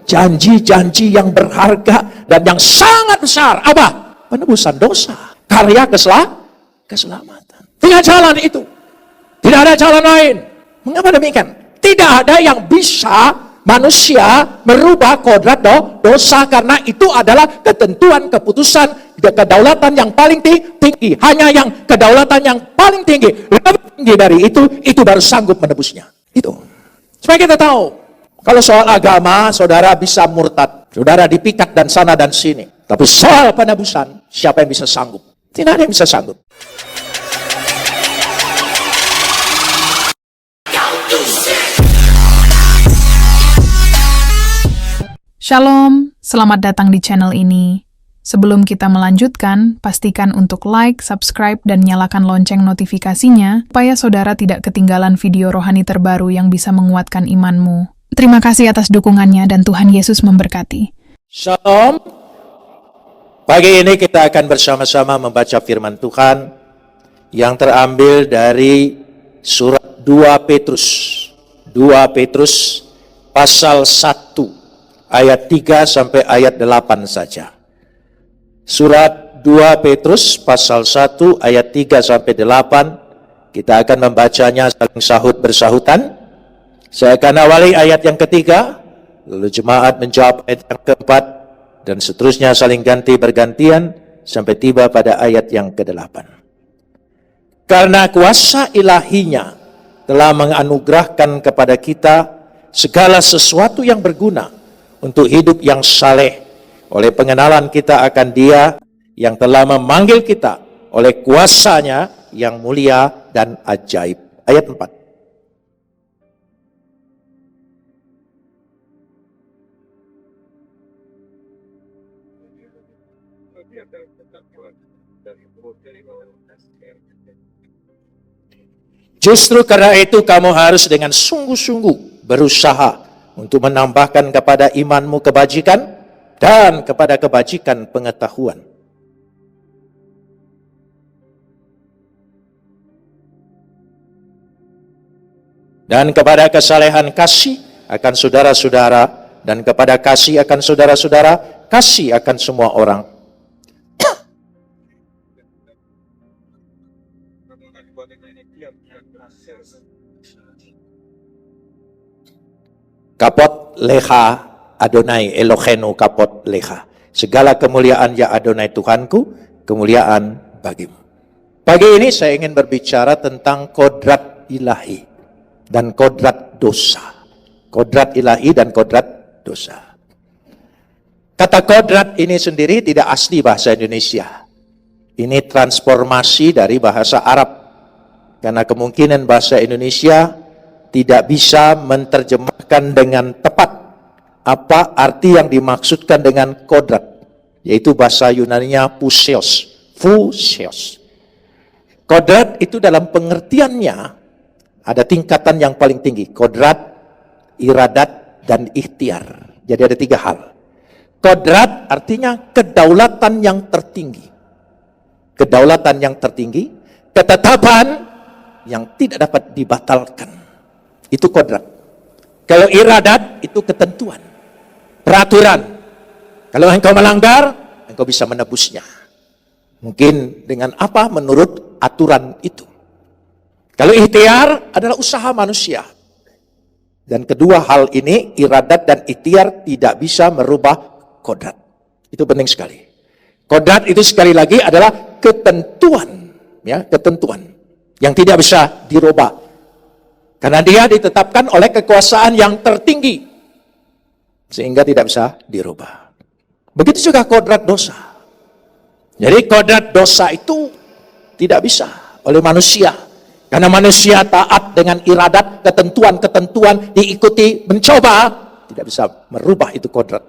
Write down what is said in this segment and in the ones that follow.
janji-janji yang berharga dan yang sangat besar. Apa? Penebusan dosa. Karya keselamatan. Tiga jalan itu. Tidak ada jalan lain. Mengapa demikian? Tidak ada yang bisa manusia merubah kodrat dosa, karena itu adalah ketentuan, keputusan, kedaulatan yang paling tinggi. Hanya yang kedaulatan yang paling tinggi, lebih tinggi dari itu baru sanggup menebusnya. Itu. Supaya kita tahu, kalau soal agama, saudara bisa murtad, saudara dipikat dan sana dan sini. Tapi soal penebusan, siapa yang bisa sanggup? Tidak ada yang bisa sanggup. Shalom, selamat datang di channel ini. Sebelum kita melanjutkan, pastikan untuk like, subscribe, dan nyalakan lonceng notifikasinya, supaya saudara tidak ketinggalan video rohani terbaru yang bisa menguatkan imanmu. Terima kasih atas dukungannya dan Tuhan Yesus memberkati. Shalom. Pagi ini kita akan bersama-sama membaca firman Tuhan yang terambil dari surat 2 Petrus. 2 Petrus pasal 1. Ayat 3 sampai ayat 8 saja. Surat 2 Petrus pasal 1 ayat 3 sampai 8. Kita akan membacanya saling sahut bersahutan. Saya akan awali ayat yang ketiga, lalu jemaat menjawab ayat yang keempat, dan seterusnya saling ganti bergantian sampai tiba pada ayat yang ke-8. Karena kuasa ilahinya telah menganugerahkan kepada kita segala sesuatu yang berguna untuk hidup yang saleh oleh pengenalan kita akan Dia yang telah memanggil kita oleh kuasanya yang mulia dan ajaib. Ayat 4. Justru karena itu kamu harus dengan sungguh-sungguh berusaha untuk menambahkan kepada imanmu kebajikan dan kepada kebajikan pengetahuan. Dan kepada kesalehan kasih akan saudara-saudara, dan kepada kasih akan saudara-saudara, kasih akan semua orang. Kapot leha Adonai Elohenu kapot leha. Segala kemuliaan ya Adonai Tuhanku, kemuliaan bagimu. Pagi ini saya ingin berbicara tentang kodrat ilahi dan kodrat dosa. Kodrat ilahi dan kodrat dosa. Kata kodrat ini sendiri tidak asli bahasa Indonesia. Ini transformasi dari bahasa Arab. Karena kemungkinan bahasa Indonesia tidak bisa menerjemahkan dengan tepat apa arti yang dimaksudkan dengan kodrat, yaitu bahasa Yunaninya phuseos. Kodrat itu dalam pengertiannya ada tingkatan yang paling tinggi, kodrat, iradat, dan ikhtiar. Jadi ada 3 hal. Kodrat artinya kedaulatan yang tertinggi. Kedaulatan yang tertinggi, ketetapan yang tidak dapat dibatalkan. Itu kodrat. Kalau iradat itu ketentuan, peraturan. Kalau engkau melanggar, engkau bisa menebusnya. Mungkin dengan apa? Menurut aturan itu. Kalau ikhtiar adalah usaha manusia. Dan kedua hal ini, iradat dan ikhtiar, tidak bisa merubah kodrat. Itu penting sekali. Kodrat itu sekali lagi adalah ketentuan, ya, ketentuan yang tidak bisa dirubah. Karena dia ditetapkan oleh kekuasaan yang tertinggi. Sehingga tidak bisa dirubah. Begitu juga kodrat dosa. Jadi kodrat dosa itu tidak bisa oleh manusia. Karena manusia taat dengan iradat, ketentuan-ketentuan, diikuti, mencoba. Tidak bisa merubah itu kodrat.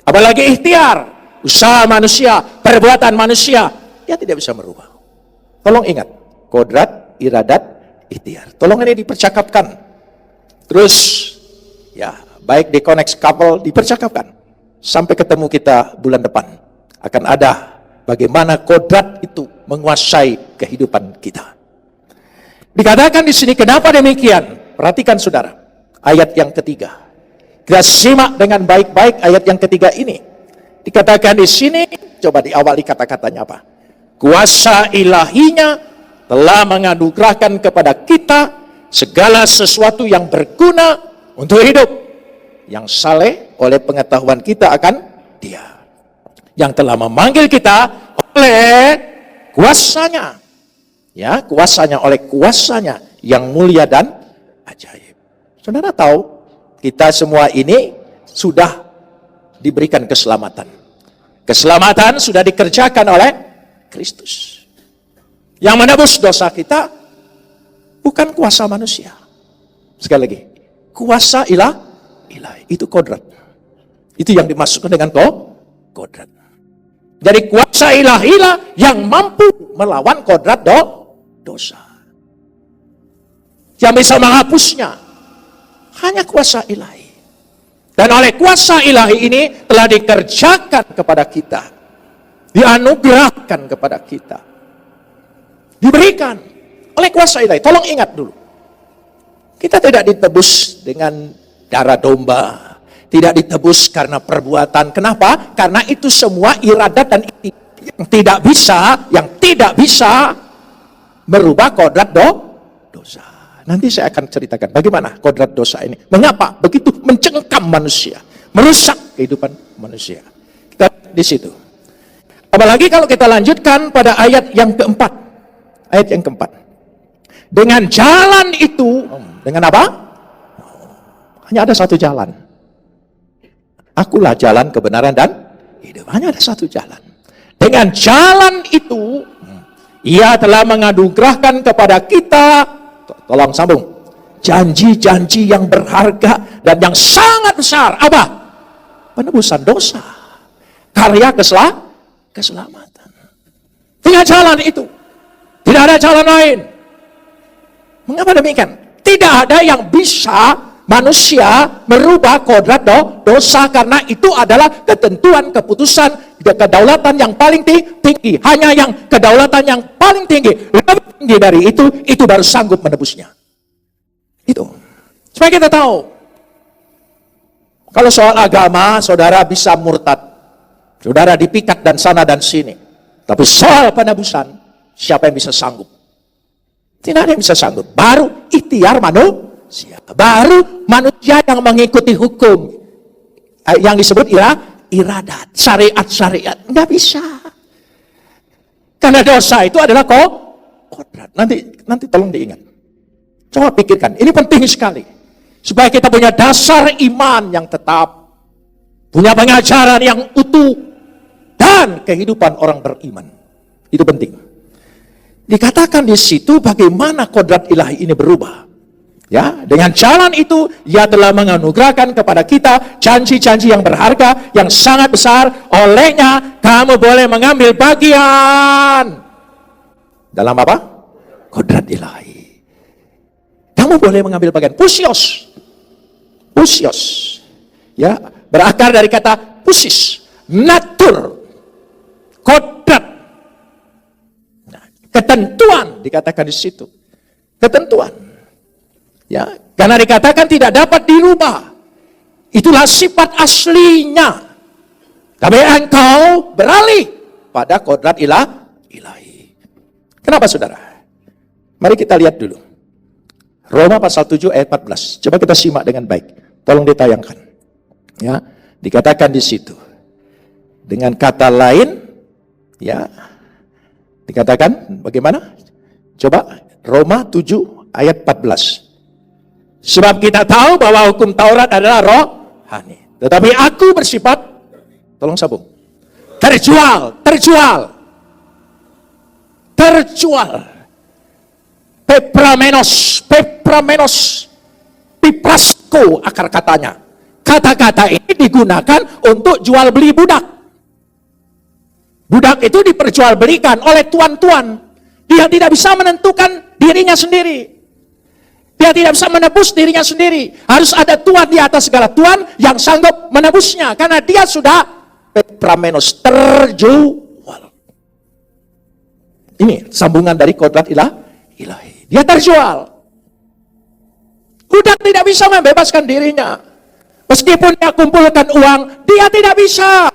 Apalagi ikhtiar, usaha manusia, perbuatan manusia. Dia tidak bisa merubah. Tolong ingat, kodrat, iradat, ikhtiar. Tolong ini dipercakapkan. Terus, ya, baik di Connect Couple dipercakapkan. Sampai ketemu kita bulan depan. Akan ada bagaimana kodrat itu menguasai kehidupan kita. Dikatakan di sini, kenapa demikian? Perhatikan saudara, ayat yang ketiga. Kita simak dengan baik-baik ayat yang ketiga ini. Dikatakan di sini, coba diawali kata-katanya apa? Kuasa ilahinya telah menganugerahkan kepada kita segala sesuatu yang berguna untuk hidup, yang saleh oleh pengetahuan kita akan Dia, yang telah memanggil kita oleh kuasanya, ya, kuasanya, oleh kuasanya yang mulia dan ajaib. Saudara tahu, kita semua ini sudah diberikan keselamatan. Keselamatan sudah dikerjakan oleh Kristus. Yang menebus dosa kita bukan kuasa manusia. Sekali lagi, kuasa ilahi, itu kodrat. Itu yang dimasukkan dengan kodrat. Jadi kuasa ilahilah yang mampu melawan kodrat dosa. Yang bisa menghapusnya hanya kuasa ilahi. Dan oleh kuasa ilahi ini telah dikerjakan kepada kita, dianugerahkan kepada kita, diberikan oleh kuasa ilahi. Tolong ingat dulu, kita tidak ditebus dengan darah domba, tidak ditebus karena perbuatan. Kenapa? Karena itu semua iradat dan yang tidak bisa merubah kodrat dosa. Nanti saya akan ceritakan bagaimana kodrat dosa ini, mengapa begitu mencengkam manusia, merusak kehidupan manusia. Kita di situ. Apalagi kalau kita lanjutkan pada ayat yang keempat. Ayat yang keempat. Dengan jalan itu, dengan apa? Hanya ada satu jalan. Akulah jalan, kebenaran, dan hidup. Hanya ada satu jalan. Dengan jalan itu, Ia telah menganugerahkan kepada kita, tolong sambung, janji-janji yang berharga dan yang sangat besar. Apa? Penebusan dosa, karya keselamatan. Dengan jalan itu, tidak ada jalan lain. Mengapa demikian? Tidak ada yang bisa manusia merubah kodrat dosa, karena itu adalah ketentuan, keputusan, kedaulatan yang paling tinggi. Hanya yang kedaulatan yang paling tinggi, lebih tinggi dari itu baru sanggup menebusnya. Itu. Supaya kita tahu, kalau soal agama, saudara bisa murtad, saudara dipikat dan sana dan sini. Tapi soal penebusan, siapa yang bisa sanggup? Tidak ada yang bisa sanggup. Baru ikhtiar manusia. Baru manusia yang mengikuti hukum. Yang disebut iradat, syariat. Nggak bisa. Karena dosa itu adalah kodrat. Nanti tolong diingat. Coba pikirkan. Ini penting sekali. Supaya kita punya dasar iman yang tetap. Punya pengajaran yang utuh. Dan kehidupan orang beriman. Itu penting. Dikatakan di situ bagaimana kodrat ilahi ini berubah. Ya, dengan jalan itu Ia telah menganugerahkan kepada kita janji-janji yang berharga, yang sangat besar. Olehnya kamu boleh mengambil bagian dalam apa? Kodrat ilahi. Kamu boleh mengambil bagian. Pusios. Ya, berakar dari kata pusis, natur, kodrat. Ketentuan dikatakan di situ. Ketentuan. Ya, karena dikatakan tidak dapat dirubah. Itulah sifat aslinya. Tapi engkau beralih pada kodrat ilahi. Kenapa saudara? Mari kita lihat dulu. Roma pasal 7 ayat 14. Coba kita simak dengan baik. Tolong ditayangkan. Ya, dikatakan di situ. Dengan kata lain, ya, dikatakan bagaimana? Coba Roma 7 ayat 14. Sebab kita tahu bahwa hukum Taurat adalah rohani, tetapi aku bersifat, tolong sambung, terjual. Pepramenos, piprasko akar katanya. Kata-kata ini digunakan untuk jual beli budak. Budak itu diperjualbelikan oleh tuan-tuan. Dia tidak bisa menentukan dirinya sendiri. Dia tidak bisa menebus dirinya sendiri. Harus ada tuan di atas segala tuan yang sanggup menebusnya. Karena dia sudah pepramenos, terjual. Ini sambungan dari kodrat ilahi. Dia terjual. Budak tidak bisa membebaskan dirinya. Meskipun dia kumpulkan uang, dia tidak bisa.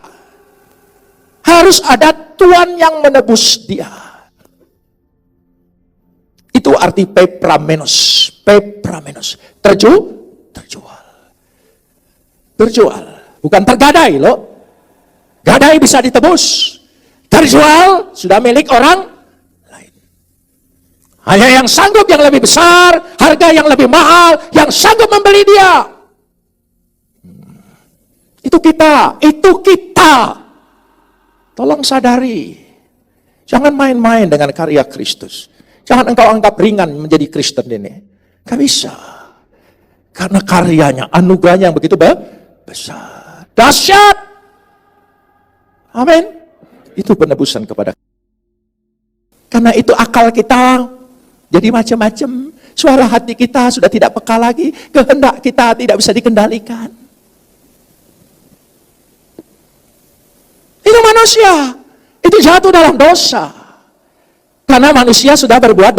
Harus ada Tuhan yang menebus dia. Itu arti pepramenos. Pepramenos. Terjual. Terjual. Bukan tergadai loh. Gadai bisa ditebus. Terjual sudah milik orang lain. Hanya yang sanggup yang lebih besar, harga yang lebih mahal, yang sanggup membeli dia. Itu kita. Tolong sadari. Jangan main-main dengan karya Kristus. Jangan engkau anggap ringan menjadi Kristen ini. Gak bisa. Karena karyanya, anugerahnya yang begitu besar. Dahsyat. Amin. Itu penebusan kepada. Karena itu akal kita jadi macam-macam. Suara hati kita sudah tidak peka lagi. Kehendak kita tidak bisa dikendalikan. Itu manusia. Itu jatuh dalam dosa. Karena manusia sudah berbuat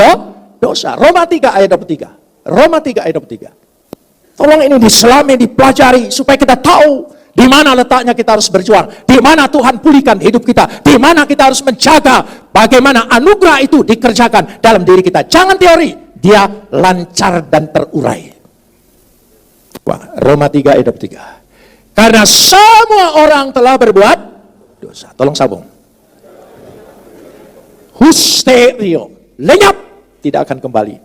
dosa. Roma 3 ayat 23. Roma 3 ayat 23. Tolong ini diselami, dipelajari supaya kita tahu di mana letaknya kita harus berjuang, di mana Tuhan pulihkan hidup kita, di mana kita harus menjaga bagaimana anugerah itu dikerjakan dalam diri kita. Jangan teori, dia lancar dan terurai. Wah, Roma 3 ayat 23. Karena semua orang telah berbuat dosa. Tolong sambung. Husterio, lenyap, tidak akan kembali.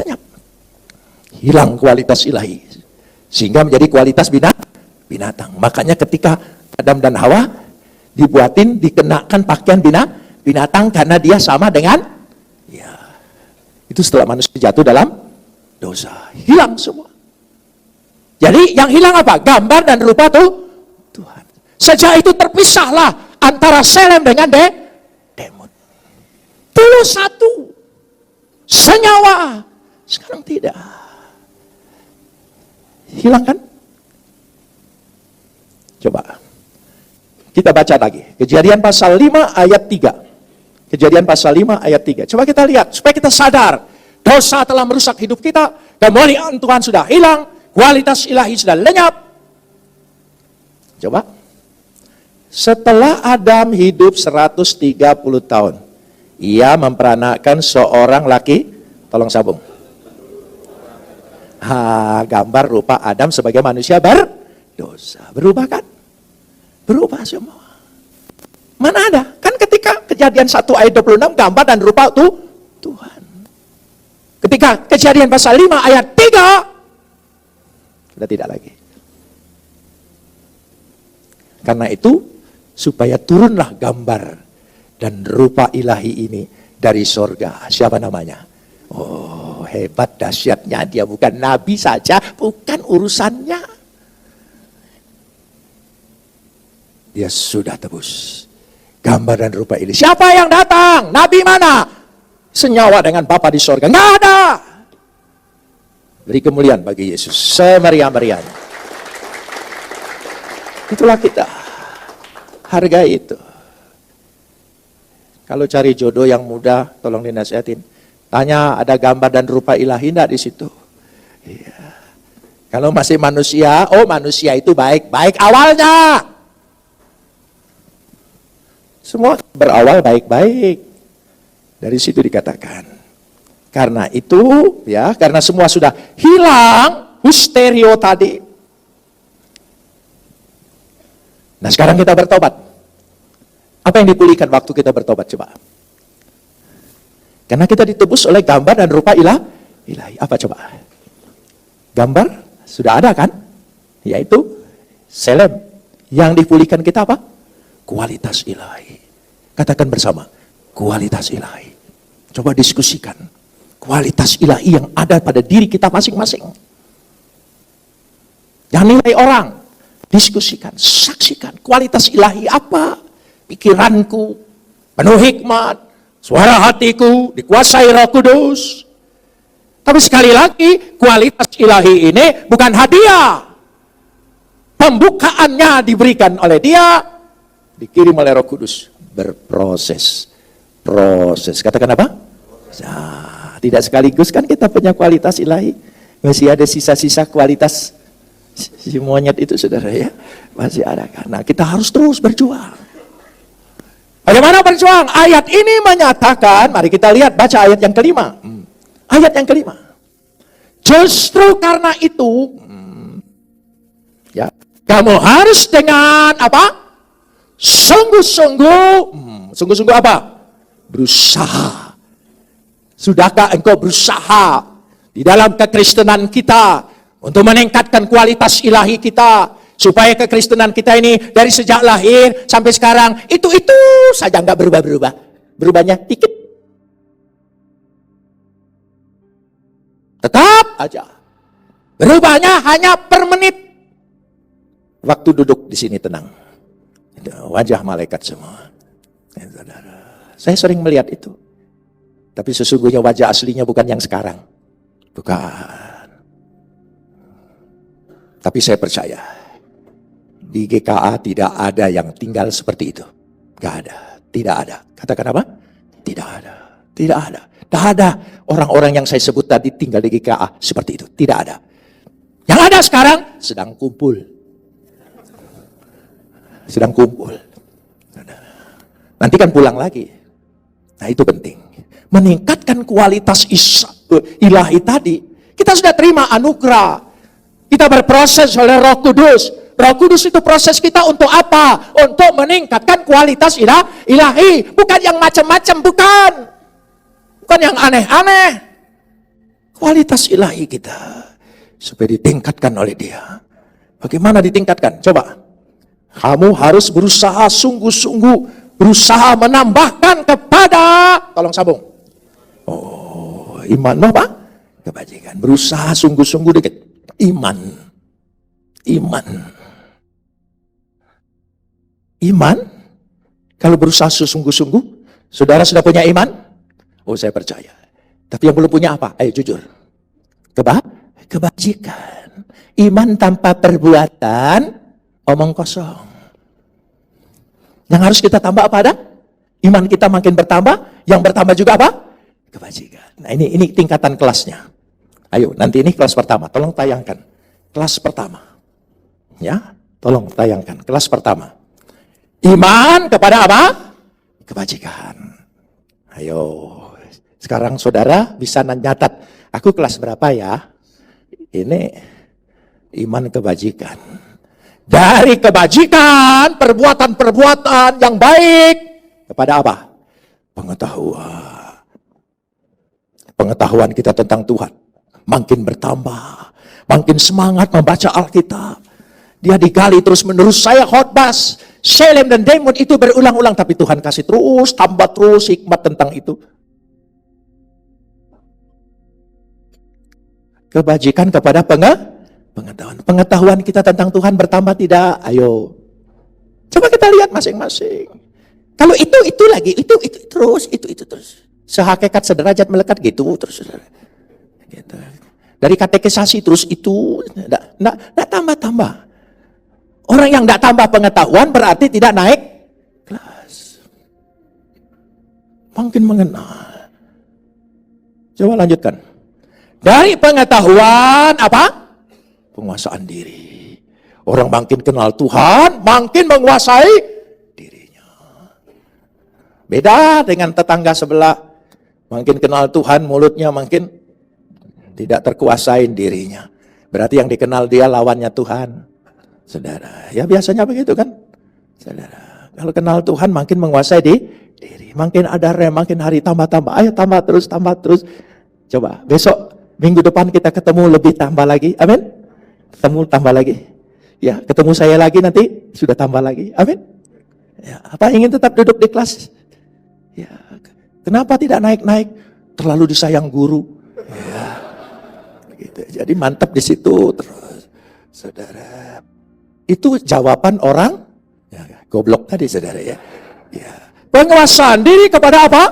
Lenyap. Hilang kualitas ilahi. Sehingga menjadi kualitas binatang. Makanya ketika Adam dan Hawa dibuatin, dikenakan pakaian binatang karena dia sama dengan, ya, itu setelah manusia jatuh dalam dosa. Hilang semua. Jadi yang hilang apa? Gambar dan rupa Tuhan. Sejak itu terpisahlah antara Selem dengan Demon. Dulu satu. Senyawa. Sekarang tidak. Hilang kan? Coba. Kita baca lagi. Kejadian pasal 5 ayat 3. Kejadian pasal 5 ayat 3. Coba kita lihat. Supaya kita sadar. Dosa telah merusak hidup kita. Kemuliaan Tuhan sudah hilang. Kualitas ilahi sudah lenyap. Coba. Setelah Adam hidup 130 tahun. Ia memperanakan seorang laki. Tolong sambung. Gambar rupa Adam sebagai manusia berdosa. Berubah kan? Berubah semua. Mana ada? Kan ketika kejadian 1 ayat 26 gambar dan rupa Tuhan. Ketika kejadian pasal 5 ayat 3 sudah tidak lagi. Karena itu supaya turunlah gambar dan rupa ilahi ini dari sorga. Siapa namanya? Oh, hebat dahsyatnya dia, bukan nabi saja, bukan urusannya. Dia sudah tebus. Gambar dan rupa ini. Siapa yang datang? Nabi mana? Senyawa dengan Bapa di sorga. Nggak ada. Beri kemuliaan bagi Yesus. Semeriah-meriah. Itulah kita. Hargai itu. Kalau cari jodoh yang muda, tolong dinasihatin. Tanya ada gambar dan rupa ilahi enggak di situ? Iya. Kalau masih manusia, oh manusia itu baik-baik awalnya. Semua berawal baik-baik. Dari situ dikatakan. Karena itu, ya, karena semua sudah hilang, husterio tadi. Nah sekarang kita bertobat. Apa yang dipulihkan waktu kita bertobat coba? Karena kita ditebus oleh gambar dan rupa ilahi. Apa coba? Gambar sudah ada kan? Yaitu Selem. Yang dipulihkan kita apa? Kualitas ilahi. Katakan bersama, kualitas ilahi. Coba diskusikan. Kualitas ilahi yang ada pada diri kita masing-masing. Jangan nilai orang. Diskusikan, saksikan. Kualitas ilahi apa? Pikiranku penuh hikmat, suara hatiku dikuasai Roh Kudus. Tapi sekali lagi, kualitas ilahi ini bukan hadiah. Pembukaannya diberikan oleh Dia, dikirim oleh Roh Kudus. Berproses. Proses. Katakan apa? Nah, tidak sekaligus kan kita punya kualitas ilahi. Masih ada sisa-sisa kualitas si monyet itu, saudara ya. Masih ada. Karena kita harus terus berjuang. Bagaimana berjuang? Ayat ini menyatakan, mari kita lihat, baca ayat yang kelima. Ayat yang kelima. Justru karena itu, ya, kamu harus dengan apa? Sungguh-sungguh, sungguh-sungguh apa? Berusaha. Sudahkah engkau berusaha di dalam kekristenan kita untuk meningkatkan kualitas ilahi kita, supaya kekristenan kita ini dari sejak lahir sampai sekarang itu saja, nggak berubah-berubah. Berubahnya dikit. Tetap aja. Berubahnya hanya per menit. Waktu duduk di sini tenang. Wajah malaikat semua. Saya sering melihat itu. Tapi sesungguhnya wajah aslinya bukan yang sekarang. Bukan. Tapi saya percaya, di GKA tidak ada yang tinggal seperti itu. Gak ada. Tidak ada. Katakan apa? Tidak ada. Tidak ada. Tidak ada orang-orang yang saya sebut tadi tinggal di GKA seperti itu. Tidak ada. Yang ada sekarang sedang kumpul. Sedang kumpul. Nanti kan pulang lagi. Nah itu penting. Meningkatkan kualitas ilahi tadi. Kita sudah terima anugerah. Kita berproses oleh Roh Kudus. Roh Kudus itu proses kita untuk apa? Untuk meningkatkan kualitas ilahi. Bukan yang macam-macam, bukan. Bukan yang aneh-aneh. Kualitas ilahi kita. Supaya ditingkatkan oleh Dia. Bagaimana ditingkatkan? Coba. Kamu harus berusaha sungguh-sungguh, berusaha menambahkan kepada, tolong sambung. Oh, iman apa? Kebajikan. Berusaha sungguh-sungguh dekat. Iman. Iman. Kalau berusaha sungguh-sungguh, saudara sudah punya iman? Oh, saya percaya. Tapi yang belum punya apa? Ayo jujur. Kebajikan. Iman tanpa perbuatan, omong kosong. Yang harus kita tambah apa ada? Iman kita makin bertambah, yang bertambah juga apa? Kebajikan. Nah ini tingkatan kelasnya. Ayo, nanti ini kelas pertama. Tolong tayangkan. Kelas pertama. Ya, tolong tayangkan. Kelas pertama. Iman kepada apa? Kebajikan. Ayo. Sekarang saudara bisa nyatat. Aku kelas berapa ya? Ini iman kebajikan. Dari kebajikan, perbuatan-perbuatan yang baik kepada apa? Pengetahuan. Pengetahuan kita tentang Tuhan makin bertambah, makin semangat membaca Alkitab. Dia digali terus menerus. Saya khotbah Shalem dan Demon itu berulang-ulang, tapi Tuhan kasih terus, tambah terus hikmat tentang itu. Kebajikan kepada pengetahuan. Pengetahuan kita tentang Tuhan bertambah tidak? Ayo. Coba kita lihat masing-masing. Kalau itu lagi, itu terus. Sehakikat sederajat melekat gitu terus. Gitu. Dari katekisasi terus itu, enggak tambah-tambah. Orang yang enggak tambah pengetahuan berarti tidak naik kelas. Makin mengenal. Coba lanjutkan. Dari pengetahuan apa? Penguasaan diri. Orang makin kenal Tuhan, makin menguasai dirinya. Beda dengan tetangga sebelah. Makin kenal Tuhan, mulutnya makin tidak terkuasai dirinya. Berarti yang dikenal dia lawannya Tuhan. Saudara, ya biasanya begitu kan? Saudara, kalau kenal Tuhan makin menguasai diri. Makin ada rem, makin hari tambah-tambah. Ayo tambah terus. Coba, besok, minggu depan kita ketemu lebih tambah lagi. Amin? Ketemu tambah lagi. Ya, ketemu saya lagi nanti sudah tambah lagi. Amin? Ya, apa ingin tetap duduk di kelas? Ya, kenapa tidak naik-naik? Terlalu disayang guru. Ya, gitu. Jadi mantap di situ terus. Saudara, itu jawaban orang ya, goblok tadi saudara ya. Ya. Penguasaan diri kepada apa?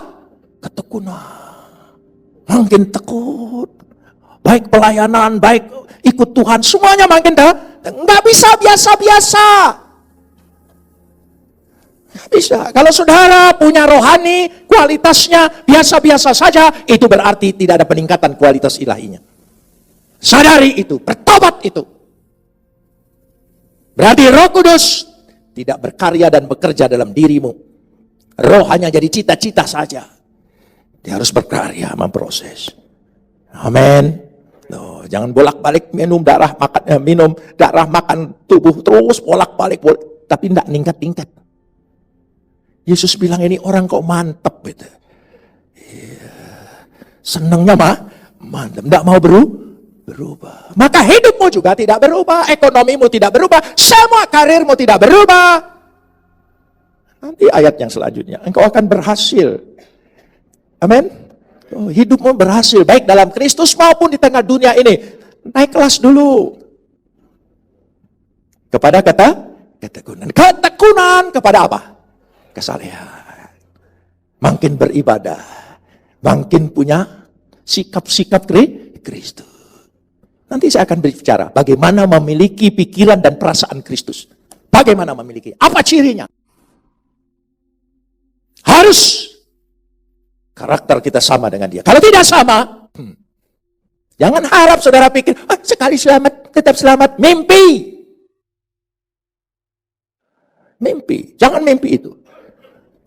Ketekunan. Makin tekun. Baik pelayanan, baik ikut Tuhan, semuanya makin nggak bisa biasa-biasa. Nggak bisa. Kalau saudara punya rohani, kualitasnya biasa-biasa saja, itu berarti tidak ada peningkatan kualitas ilahinya. Sadari itu, bertobat itu. Berarti Roh Kudus tidak berkarya dan bekerja dalam dirimu. Roh hanya jadi cita-cita saja. Dia harus berkarya, memproses. Amin. Loh, jangan bolak-balik minum darah makan tubuh terus bolak-balik, tapi tidak tingkat-tingkat. Yesus bilang ini orang kok mantep gitu. Senangnya mantap, tidak mau berubah. Maka hidupmu juga tidak berubah, ekonomimu tidak berubah, semua karirmu tidak berubah. Nanti ayat yang selanjutnya, engkau akan berhasil. Amin. Hidupmu berhasil, baik dalam Kristus maupun di tengah dunia ini. Naik kelas dulu. Kepada ketekunan. Ketekunan kepada apa? Kesalehan. Makin beribadah, makin punya sikap-sikap Kristus. Nanti saya akan berbicara bagaimana memiliki pikiran dan perasaan Kristus. Bagaimana memiliki? Apa cirinya? Harus karakter kita sama dengan dia. Kalau tidak sama, jangan harap saudara pikir, sekali selamat, tetap selamat. Mimpi. Mimpi. Jangan mimpi itu.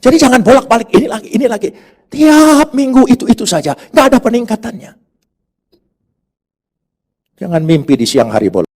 Jadi jangan bolak-balik ini lagi. Tiap minggu itu saja. Nggak ada peningkatannya. Jangan mimpi di siang hari bolak.